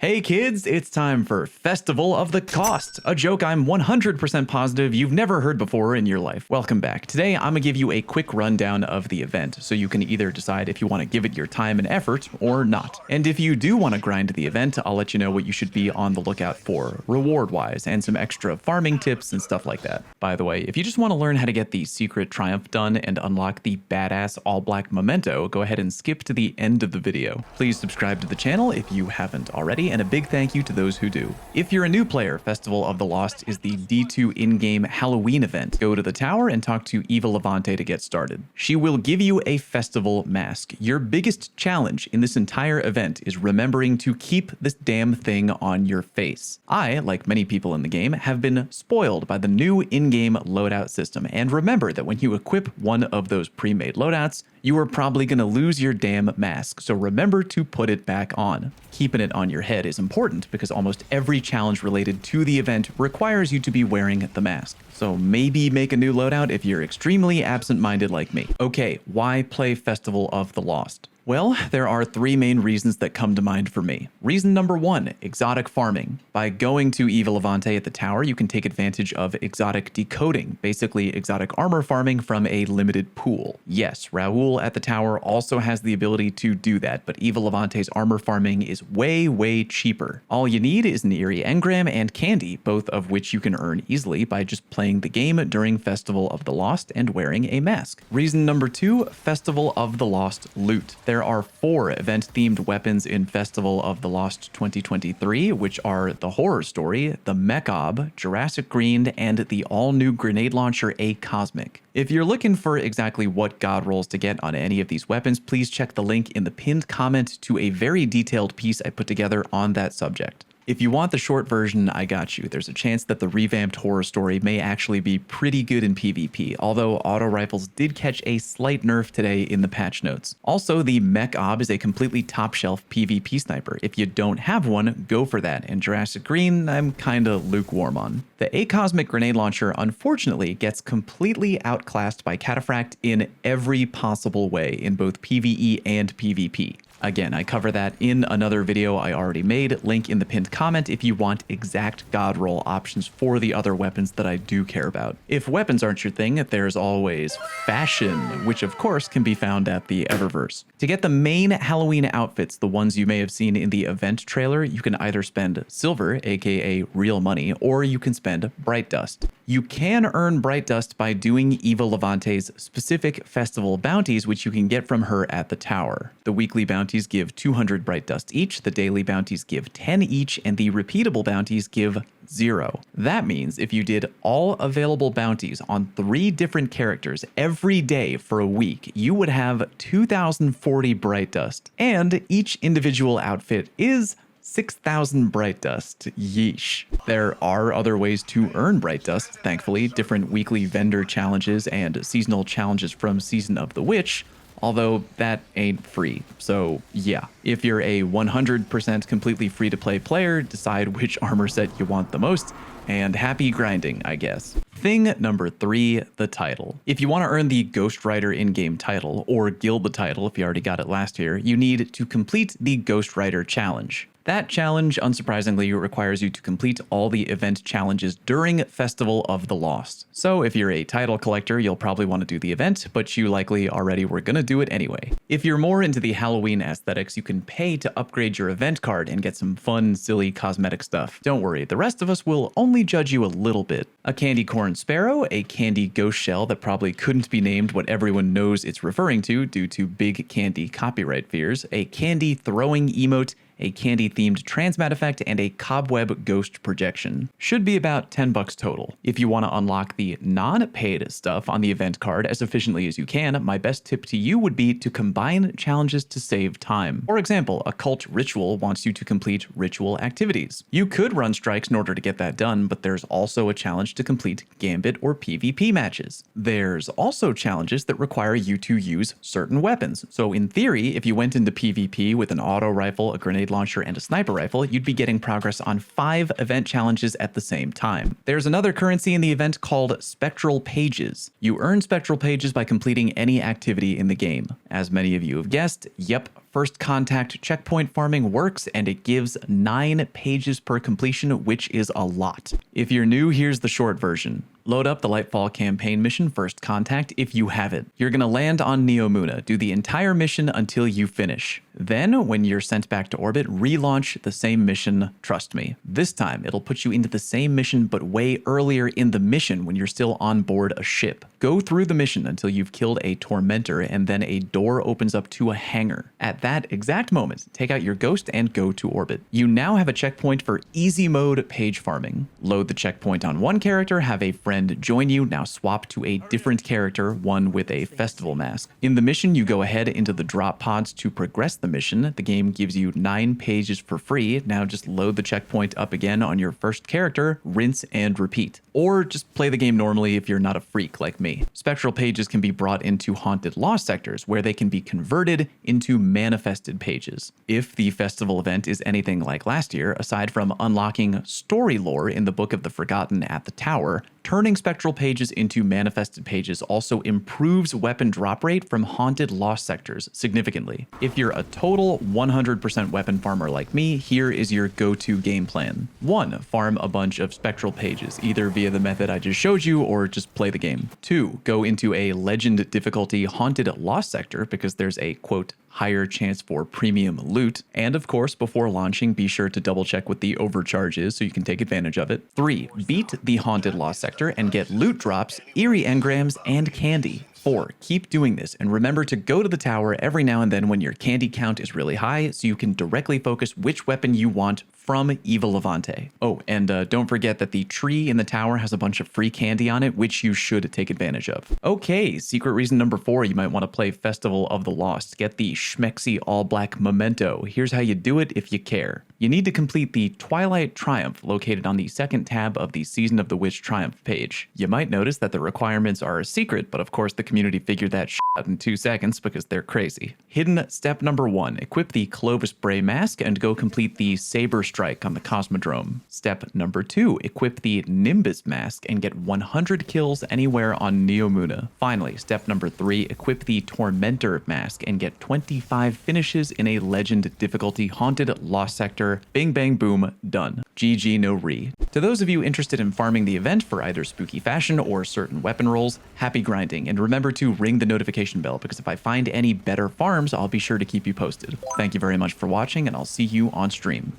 Hey kids, it's time for Festival of the Cost, a joke I'm 100% positive you've never heard before in your life. Welcome back. Today I'm gonna give you a quick rundown of the event, so you can either decide if you want to give it your time and effort or not. And if you do want to grind the event, I'll let you know what you should be on the lookout for, reward-wise, and some extra farming tips and stuff like that. By the way, if you just want to learn how to get the secret triumph done and unlock the badass all-black memento, go ahead and skip to the end of the video. Please subscribe to the channel if you haven't already, and a big thank you to those who do. If you're a new player, Festival of the Lost is the D2 in-game Halloween event. Go to the tower and talk to Eva Levante to get started. She will give you a festival mask. Your biggest challenge in this entire event is remembering to keep this damn thing on your face. I, like many people in the game, have been spoiled by the new in-game loadout system, and remember that when you equip one of those pre-made loadouts, you are probably going to lose your damn mask, so remember to put it back on. Keeping it on your head is important because almost every challenge related to the event requires you to be wearing the mask. So maybe make a new loadout if you're extremely absent-minded like me. Okay, why play Festival of the Lost? Well, there are three main reasons that come to mind for me. Reason number one, exotic farming. By going to Eva Levante at the tower, you can take advantage of exotic decoding, basically exotic armor farming from a limited pool. Yes, Raoul at the tower also has the ability to do that, but Eva Levante's armor farming is way cheaper. All you need is an eerie engram and candy, both of which you can earn easily by just playing the game during Festival of the Lost and wearing a mask. Reason number two, Festival of the Lost loot. There are 4 event-themed weapons in Festival of the Lost 2023, which are the Horror Story, the Mech-Ob, Jurassic Green, and the all-new grenade launcher A Cosmic. If you're looking for exactly what god rolls to get on any of these weapons, please check the link in the pinned comment to a very detailed piece I put together on that subject. If you want the short version, I got you. There's a chance that the revamped Horror Story may actually be pretty good in PvP, although auto rifles did catch a slight nerf today in the patch notes. Also, the Mech-Ob is a completely top-shelf PvP sniper. If you don't have one, go for that, and Jurassic Green, I'm kinda lukewarm on. The A-Cosmic grenade launcher, unfortunately, gets completely outclassed by Cataphract in every possible way, in both PvE and PvP. Again, I cover that in another video I already made, link in the pinned comment if you want exact god roll options for the other weapons that I do care about. If weapons aren't your thing, there's always fashion, which of course can be found at the Eververse. To get the main Halloween outfits, the ones you may have seen in the event trailer, you can either spend silver, aka real money, or you can spend bright dust. You can earn bright dust by doing Eva Levante's specific festival bounties, which you can get from her at the tower. The weekly bounties give 200 bright dust each, the daily bounties give 10 each, and the repeatable bounties give 0. That means if you did all available bounties on 3 different characters every day for a week, you would have 2040 bright dust, and each individual outfit is 6,000 bright dust. Yeesh. There are other ways to earn bright dust, thankfully, different weekly vendor challenges and seasonal challenges from Season of the Witch, although that ain't free. So yeah, if you're a 100% completely free-to-play player, decide which armor set you want the most, and happy grinding, I guess. Thing number 3, the title. If you want to earn the Ghost Rider in-game title, or Guild the title if you already got it last year, you need to complete the Ghost Rider challenge. That challenge, unsurprisingly, requires you to complete all the event challenges during Festival of the Lost. So if you're a title collector, you'll probably want to do the event, but you likely already were gonna do it anyway. If you're more into the Halloween aesthetics, you can pay to upgrade your event card and get some fun, silly cosmetic stuff. Don't worry, the rest of us will only judge you a little bit. A candy corn sparrow, a candy ghost shell that probably couldn't be named what everyone knows it's referring to due to big candy copyright fears, a candy throwing emote, a candy-themed transmat effect, and a cobweb ghost projection. Should be about 10 bucks total. If you want to unlock the non-paid stuff on the event card as efficiently as you can, my best tip to you would be to combine challenges to save time. For example, a cult ritual wants you to complete ritual activities. You could run strikes in order to get that done, but there's also a challenge to complete gambit or PvP matches. There's also challenges that require you to use certain weapons. So in theory, if you went into PvP with an auto rifle, a grenade launcher, and a sniper rifle, you'd be getting progress on 5 event challenges at the same time. There's another currency in the event called Spectral Pages. You earn Spectral Pages by completing any activity in the game. As many of you have guessed, yep, First contact checkpoint farming works, and it gives 9 pages per completion, which is a lot. If you're new, here's the short version. Load up the Lightfall campaign mission First Contact if you have it. You're gonna land on Neomuna, do the entire mission until you finish. Then, when you're sent back to orbit, relaunch the same mission, trust me. This time, it'll put you into the same mission but way earlier in the mission when you're still on board a ship. Go through the mission until you've killed a tormentor, and then a door opens up to a hangar. At that exact moment, take out your ghost and go to orbit. You now have a checkpoint for easy mode page farming. Load the checkpoint on one character, have a friend join you, now swap to a different character, one with a festival mask. In the mission, you go ahead into the drop pods to progress the mission. The game gives you 9 pages for free. Now just load the checkpoint up again on your first character, rinse and repeat. Or just play the game normally if you're not a freak like me. Spectral pages can be brought into haunted lost sectors, where they can be converted into manifested pages. If the festival event is anything like last year, aside from unlocking story lore in the Book of the Forgotten at the tower, turning spectral pages into manifested pages also improves weapon drop rate from haunted lost sectors significantly. If you're a total 100% weapon farmer like me, here is your go-to game plan. 1. Farm a bunch of spectral pages, either via the method I just showed you or just play the game. 2. Go into a legend difficulty haunted lost sector because there's a, quote, higher chance for premium loot. And of course, before launching, be sure to double check what the overcharge is so you can take advantage of it. 3. Beat the haunted lost sector and get loot drops, eerie engrams, and candy. 4. Keep doing this, and remember to go to the tower every now and then when your candy count is really high so you can directly focus which weapon you want from Evil Levante. Oh, and don't forget that the tree in the tower has a bunch of free candy on it, which you should take advantage of. Okay, secret reason number 4 you might want to play Festival of the Lost. Get the schmexy all-black Memento. Here's how you do it if you care. You need to complete the Twilight Triumph located on the second tab of the Season of the Witch Triumph page. You might notice that the requirements are a secret, but of course the community figured that out in 2 seconds because they're crazy. Hidden step number 1, equip the Clovis Bray mask and go complete the Saber Strike on the Cosmodrome. Step number 2, equip the Nimbus mask and get 100 kills anywhere on Neomuna. Finally, step number 3, equip the Tormentor mask and get 25 finishes in a legend difficulty haunted lost sector. Bing bang boom, done. GG no re. To those of you interested in farming the event for either spooky fashion or certain weapon rolls, happy grinding, and remember to ring the notification bell because if I find any better farms, I'll be sure to keep you posted. Thank you very much for watching, and I'll see you on stream.